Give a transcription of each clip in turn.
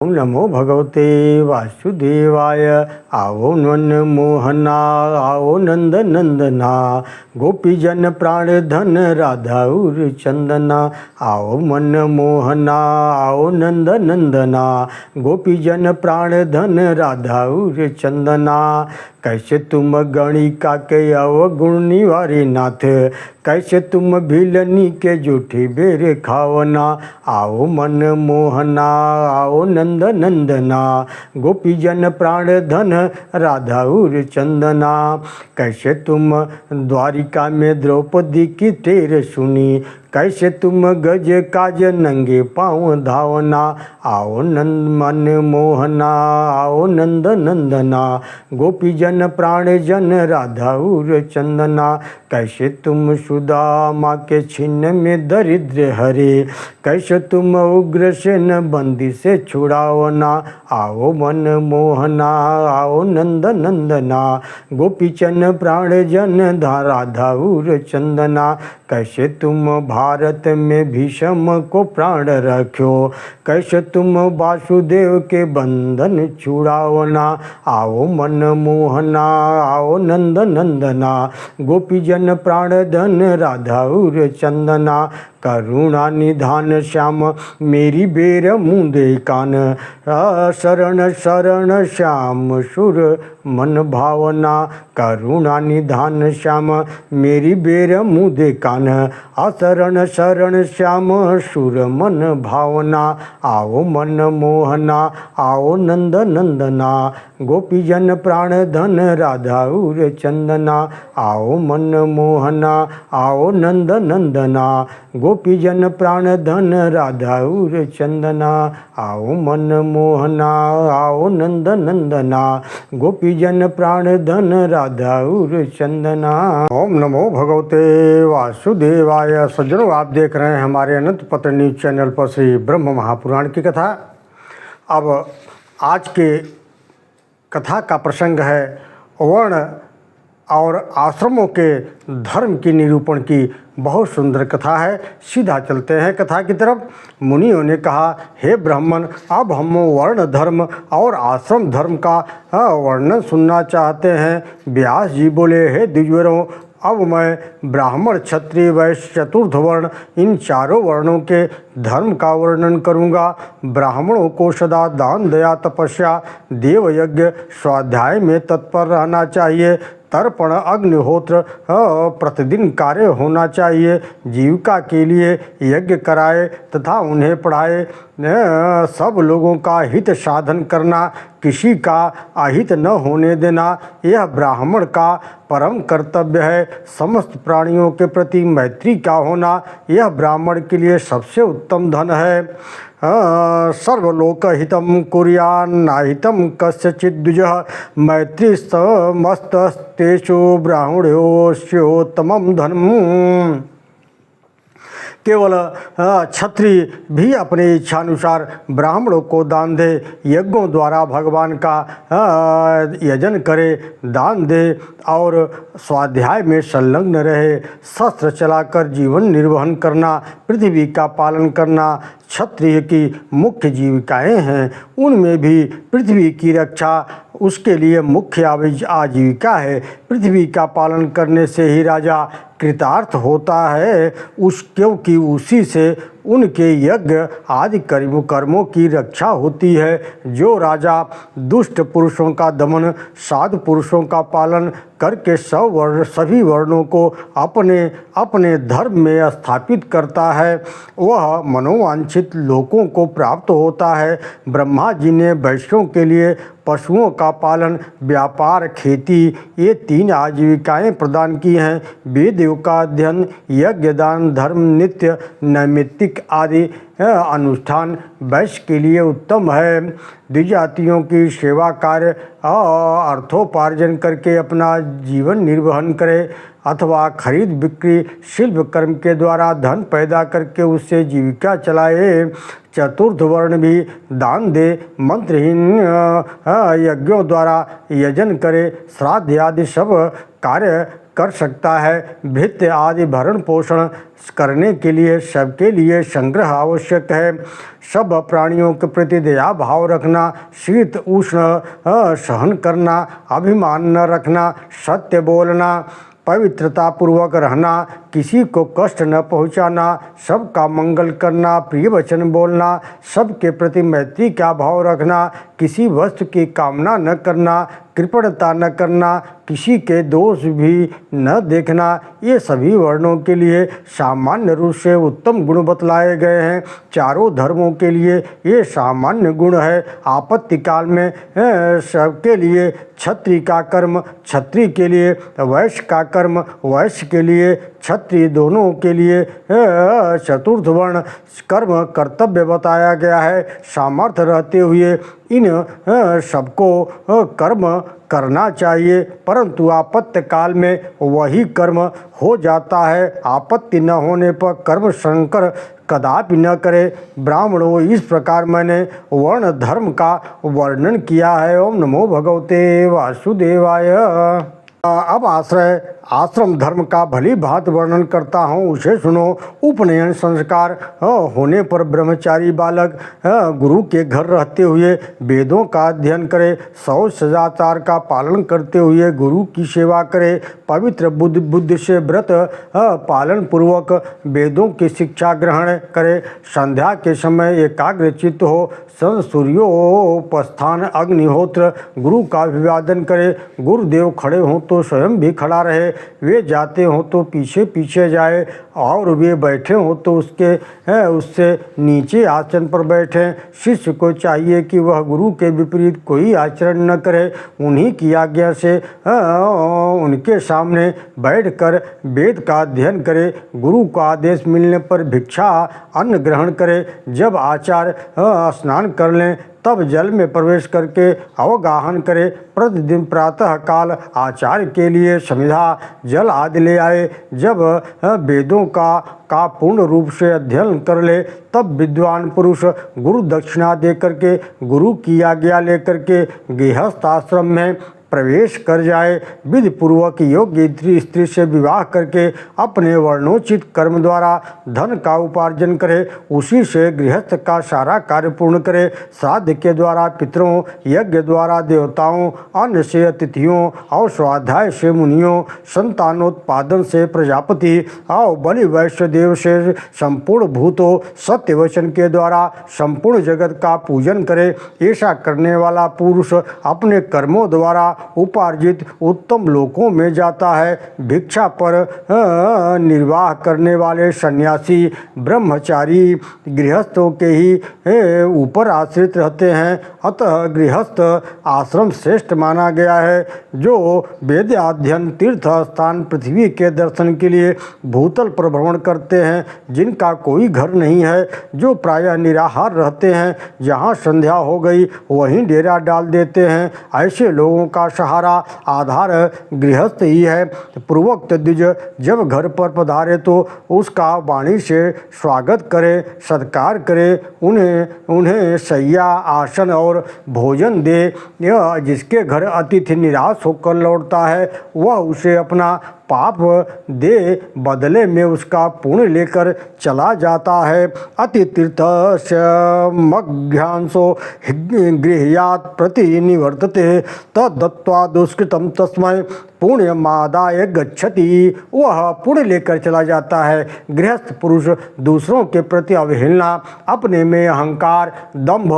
ओम नमो भगवते वासुदेवाय। आओ मन मोहना आओ नंद नंदना, गोपी जन प्राण धन राधा उर चंदना। आओ मन मोहना आओ नंद नंदना, गोपी जन प्राण धन राधा उर चंदना। कैसे तुम गणिका के अवगुण निवारे नाथ, कैसे तुम भिलनी के जूठी बेर खावना। आओ मन मोहना आओ नंद नंदना, गोपी जन प्राण धन राधा उर चंदना। कैसे तुम द्वारिका में द्रौपदी की टेर सुनी, कैसे तुम गज काज नंगे पाँव धावना। आओ नंद मन मोहना आओ नंद नंदना, गोपी जन प्राण जन राधा उर चंदना। कैसे तुम सुदामा के छिन्न में दरिद्र हरे, कैसे तुम उग्रसेन बंदी से छुड़ावना। आओ मन मोहना आओ नंद नंदना, गोपी जन प्राण जन राधा उर चंदना। कैसे तुम भारत में भीष्म को प्राण रख्यो, कैसे तुम वासुदेव के बंधन छुड़ावना। आओ मन मोहना आओ नंद नंदना, गोपी जन प्राण धन राधा उर चंदना। करुणा निधान श्याम मेरी बेर मुंदे कान, शरण शरण श्याम सुर मन भावना। करुणा निधान श्याम मेरी बेर मुंदे कान, असरण शरण श्याम सुर मन भावना। आओ मन मोहना आओ नंद नंदना, गोपी जन प्राण धन राधा उर चंदना। आओ मन मोहना आओ नंद नंदना, गोपी जन प्राण धन राधा उर चंदना। आओ मन मोहना आओ नंद नंदना, गोपी जन प्राण धन राधा उर चंदना। ओम नमो भगवते वासुदेवाय। सज्जनों, आप देख रहे हैं हमारे अनंत पत्र न्यूज चैनल पर श्री ब्रह्म महापुराण की कथा। अब आज के कथा का प्रसंग है वर्ण और आश्रमों के धर्म की निरूपण की बहुत सुंदर कथा है। सीधा चलते हैं कथा की तरफ। मुनियों ने कहा, हे ब्राह्मण, अब हम वर्ण धर्म और आश्रम धर्म का वर्णन सुनना चाहते हैं। व्यास जी बोले, हे द्विजवरों, अब मैं ब्राह्मण क्षत्रिय वैश्य चतुर्थ वर्ण इन चारों वर्णों के धर्म का वर्णन करूंगा। ब्राह्मणों को सदा दान दया तपस्या देव यज्ञ स्वाध्याय में तत्पर रहना चाहिए। तर्पण अग्निहोत्र प्रतिदिन कार्य होना चाहिए। जीविका के लिए यज्ञ कराए तथा उन्हें पढ़ाए। सब लोगों का हित साधन करना, किसी का अहित न होने देना, यह ब्राह्मण का परम कर्तव्य है। समस्त प्राणियों के प्रति मैत्री का होना, यह ब्राह्मण के लिए सबसे उत्तम धन है। सर्वलोकहितं कुर्यान्नाहितं कस्यचित् द्विजः, मैत्रीस्तमस्तस्तेषु ब्राह्मणोऽस्योत्तमं धर्मम्। केवल क्षत्रिय भी अपने इच्छानुसार ब्राह्मणों को दान दे, यज्ञों द्वारा भगवान का यजन करे, दान दे और स्वाध्याय में संलग्न रहे। शस्त्र चलाकर जीवन निर्वहन करना, पृथ्वी का पालन करना क्षत्रिय की मुख्य जीविकाएं हैं। उनमें भी पृथ्वी की रक्षा उसके लिए मुख्य आजीविका है। पृथ्वी का पालन करने से ही राजा कृतार्थ होता है, क्योंकि उसी से उनके यज्ञ आदि कर्मों की रक्षा होती है। जो राजा दुष्ट पुरुषों का दमन, साधु पुरुषों का पालन करके सभी वर्णों को अपने अपने धर्म में स्थापित करता है, वह मनोवांछित लोकों को प्राप्त होता है। ब्रह्मा जी ने वैश्यों के लिए पशुओं का पालन, व्यापार, खेती ये 3 आजीविकाएं प्रदान की हैं। वेदों का अध्ययन, यज्ञ, दान, धर्म, नित्य नैमित्तिक आदि अनुष्ठान वैश्य के लिए उत्तम है। द्विजातियों की सेवा कार्य अर्थोपार्जन करके अपना जीवन निर्वहन करे अथवा खरीद बिक्री शिल्प कर्म के द्वारा धन पैदा करके उससे जीविका चलाए। चतुर्थ वर्ण भी दान दे, मंत्रहीन यज्ञों द्वारा यजन करे, श्राद्ध आदि सब कार्य कर सकता है। भृत्य आदि भरण पोषण करने के लिए सबके लिए संग्रह आवश्यक है। सब प्राणियों के प्रति दया भाव रखना, शीत उष्ण सहन करना, अभिमान न रखना, सत्य बोलना, पवित्रता पूर्वक रहना, किसी को कष्ट न पहुंचाना, सबका मंगल करना, प्रिय वचन बोलना, सबके प्रति मैत्री का भाव रखना, किसी वस्तु की कामना न करना, कृपणता न करना, किसी के दोष भी न देखना, ये सभी वर्णों के लिए सामान्य रूप से उत्तम गुण बतलाए गए हैं। चारों धर्मों के लिए ये सामान्य गुण है। आपत्ति काल में सबके लिए क्षत्रिय का कर्म क्षत्रिय के लिए, वैश्य का कर्म वैश्य के लिए, क्षत्रिय दोनों के लिए चतुर्थ वर्ण कर्म कर्तव्य बताया गया है। सामर्थ्य रहते हुए इन सबको कर्म करना चाहिए, परंतु आपत्ति काल में वही कर्म हो जाता है। आपत्ति न होने पर कर्म संकर कदापि न करे। ब्राह्मणों, इस प्रकार मैंने वर्ण धर्म का वर्णन किया है। ओम नमो भगवते वासुदेवाय। अब आश्रम धर्म का भली भांत वर्णन करता हूँ, उसे सुनो। उपनयन संस्कार होने पर ब्रह्मचारी बालक गुरु के घर रहते हुए वेदों का अध्ययन करे, सौ सदाचार का पालन करते हुए गुरु की सेवा करे, पवित्र बुद्धि से व्रत पालन पूर्वक वेदों की शिक्षा ग्रहण करे, संध्या के समय एकाग्र चित्त हो, सूर्योपस्थान अग्निहोत्र गुरु का अभिवादन करे, गुरुदेव खड़े हों तो स्वयं भी खड़ा रहे, वे जाते हों तो पीछे पीछे जाए, और वे बैठे हों तो उससे नीचे आसन पर बैठें। शिष्य को चाहिए कि वह गुरु के विपरीत कोई आचरण न करे, उन्हीं की आज्ञा से उनके सामने बैठकर वेद का अध्ययन करे, गुरु का आदेश मिलने पर भिक्षा अन्न ग्रहण करे। जब आचार्य स्नान कर लें तब जल में प्रवेश करके अवगाहन करे। प्रतिदिन प्रातः काल आचार्य के लिए समिधा जल आदि ले आए। जब वेदों का पूर्ण रूप से अध्ययन कर ले तब विद्वान पुरुष गुरु दक्षिणा दे करके गुरु की आज्ञा लेकर के गृहस्थ आश्रम में प्रवेश कर जाए। विधि पूर्वक योग्य स्त्री से विवाह करके अपने वर्णोचित कर्म द्वारा धन का उपार्जन करे, उसी से गृहस्थ का सारा कार्य पूर्ण करे। श्राद्ध के द्वारा पितरों, यज्ञ द्वारा देवताओं, अन्न से अतिथियों और स्वाध्याय से मुनियों, संतानोत्पादन से प्रजापति और बलि वैश्य देव से संपूर्ण भूतों, सत्य वचन के द्वारा संपूर्ण जगत का पूजन करे। ऐसा करने वाला पुरुष अपने कर्मों द्वारा उपार्जित उत्तम लोकों में जाता है। भिक्षा पर निर्वाह करने वाले सन्यासी ब्रह्मचारी गृहस्थों के ही ऊपर आश्रित रहते हैं, अतः गृहस्थ आश्रम श्रेष्ठ माना गया है। जो वेद अध्ययन, तीर्थ स्थान, पृथ्वी के दर्शन के लिए भूतल पर भ्रमण करते हैं, जिनका कोई घर नहीं है, जो प्रायः निराहार रहते हैं, जहाँ संध्या हो गई वहीं डेरा डाल देते हैं, ऐसे लोगों का सहारा आधार गृहस्थ ही है। पूर्वोक्त द्विज जब घर पर पधारे तो उसका वाणी से स्वागत करे, सत्कार करे, उन्हें शैया, आसन और भोजन दे। यह जिसके घर अतिथि निराश होकर लौटता है वह उसे अपना पाप दे बदले में उसका पुण्य लेकर चला जाता है। अतितीर्थस्य मध्यांशो गृह्यात् प्रति निवर्तते तद्दत्त्वा दुष्कृतं तस्मै पुण्यमादाय गच्छति। वह पुण्य लेकर चला जाता है। गृहस्थ पुरुष दूसरों के प्रति अवहेलना, अपने में अहंकार, दंभ,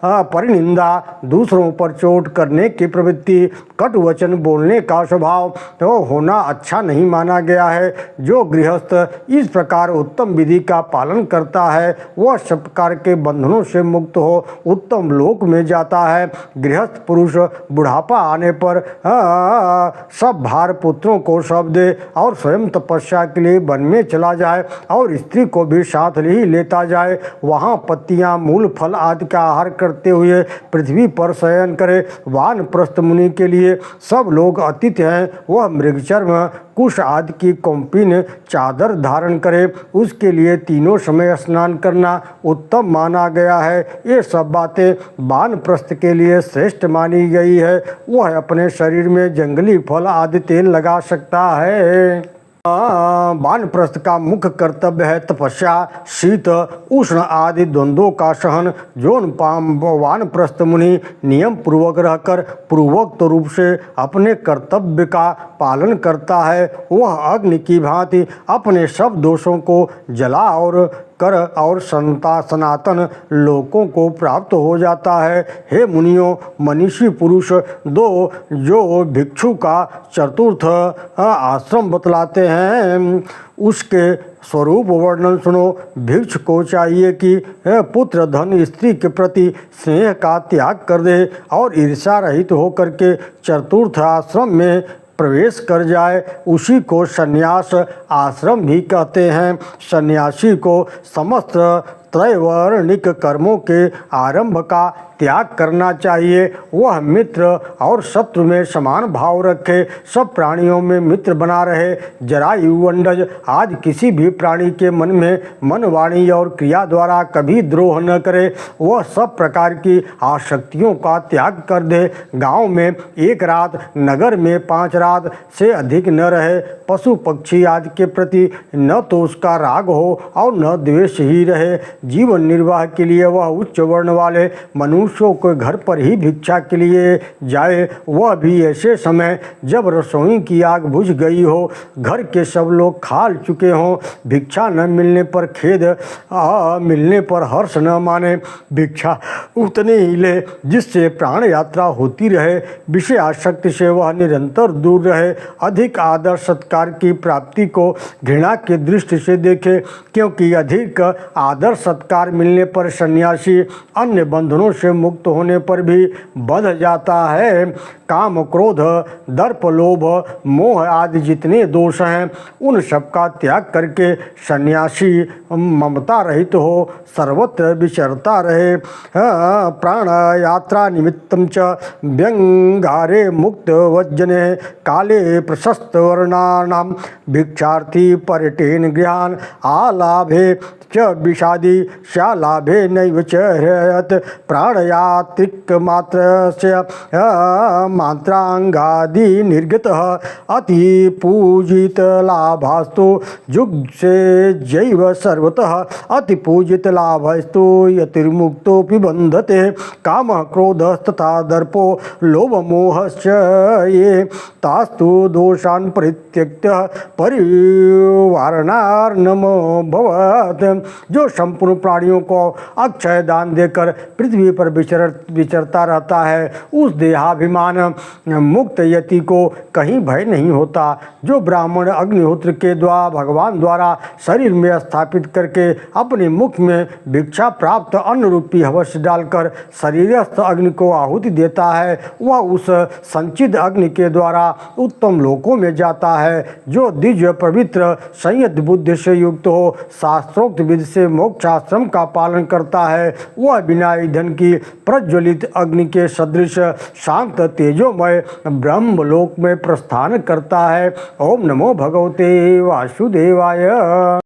परिनिंदा, दूसरों पर चोट करने की प्रवृत्ति, कटु वचन बोलने का स्वभाव तो होना अच्छा नहीं माना गया है। जो गृहस्थ इस प्रकार उत्तम विधि का पालन करता है वह सब प्रकार के बंधनों से मुक्त हो उत्तम लोक में जाता है। गृहस्थ पुरुष बुढ़ापा आने पर सब भार पुत्रों को सौंप दे और स्वयं तपस्या के लिए वन में चला जाए और स्त्री को भी साथ ही लेता जाए। वहाँ पत्तियाँ, मूल, फल आदि का आहार करते हुए पृथ्वी पर शयन करे। वानप्रस्थ मुनि के लिए सब लोग अतिथि हैं। वह मृगचर्म कुश आदि की कौपिन चादर धारण करे, उसके लिए तीनों समय स्नान करना उत्तम माना गया है। ये सब बातें वानप्रस्थ के लिए श्रेष्ठ मानी गई है। वह अपने शरीर में जंगली फल आदि तेल लगा सकता है। वानप्रस्थ का मुख्य कर्तव्य है तपस्या, शीत उष्ण आदि द्वंद्वों का सहन। जो वानप्रस्थ मुनि नियम पूर्वक रहकर पूर्वोक्त रूप से अपने कर्तव्य का पालन करता है, वह अग्नि की भांति अपने सब दोषों को जला और सनातन लोकों को प्राप्त हो जाता है। हे मुनियों, मनीषी पुरुष जो भिक्षु का चतुर्थ आश्रम बतलाते हैं, उसके स्वरूप वर्णन सुनो। भिक्षु को चाहिए कि पुत्र धन स्त्री के प्रति स्नेह का त्याग कर दे और ईर्ष्या रहित होकर के चतुर्थ आश्रम में प्रवेश कर जाए। उसी को संन्यास आश्रम भी कहते हैं। सन्यासी को समस्त त्रैवर्णिक कर्मों के आरंभ का त्याग करना चाहिए। वह मित्र और शत्रु में समान भाव रखे, सब प्राणियों में मित्र बना रहे। जरायु, अंडज आदि किसी भी प्राणी के मन में मन, वाणी और क्रिया द्वारा कभी द्रोह न करे। वह सब प्रकार की आसक्तियों का त्याग कर दे। गांव में 1 रात, नगर में 5 रात से अधिक न रहे। पशु पक्षी आदि के प्रति न तो उसका राग हो और न द्वेष ही रहे। जीवन निर्वाह के लिए वह उच्च वर्ण वाले मनुष्यों के घर पर ही भिक्षा के लिए जाए, वह भी ऐसे समय जब रसोई की आग बुझ गई हो, घर के सब लोग खा चुके हों। भिक्षा न मिलने पर खेद, मिलने पर हर्ष न माने। भिक्षा उतने ही ले जिससे प्राण यात्रा होती रहे। विषय आसक्ति से वह निरंतर दूर रहे। अधिक आदर सत्कार की प्राप्ति को घृणा की दृष्टि से देखे, क्योंकि अधिक आदर सत्कार मिलने पर सन्यासी अन्य बंधनों से मुक्त होने पर भी बंध जाता है। काम, क्रोध, दर्प, लोभ, मोह आदि जितने दोष हैं, उन सब का त्याग करके सन्यासी ममता रहित हो सर्वत्र विचरता रहे। प्राण यात्रा निमित्तं च व्यंगारे मुक्त वज्जने काले प्रशस्त वर्णानां भिक्षार्थी पर्यटेन गृहान आलाभे च विषादी शालाभे नैव च हृयत प्राणयात्रिक मात्रस्य मात्रांगादि निर्गतः अति पूजित लाभास्तु जुग से जैव सर्वतः अति पूजित लाभस्तु यतिर्मुक्तोऽपि बंधते काम क्रोध तथा दर्पो लोभ मोहश्च ये तास्तु दोषान् परित्यक्त्य परिवारणार्णमो भवत्। जो संपूर्ण प्राणियों को अक्षय दान देकर पृथ्वी पर विचरता रहता है, उस देहाभिमान मुक्त यति को कहीं भय नहीं होता। जो ब्राह्मण अग्निहोत्र के द्वारा भगवान द्वारा शरीर में स्थापित करके अपने मुख में भिक्षा प्राप्त अन्न रूपी हवस डालकर शरीरस्थ अग्नि को आहुति देता है, वह उस संचित अग्नि के द्वारा उत्तम लोकों में जाता है। जो दिव्य पवित्र संयत बुद्धि से युक्त हो, शास्त्रोक्त विधि से मोक्षाश्रम का पालन करता है, वह बिना ईंधन की प्रज्वलित अग्नि के सदृश शांत तेजोमय ब्रह्मलोक में प्रस्थान करता है। ओम नमो भगवते वासुदेवाय।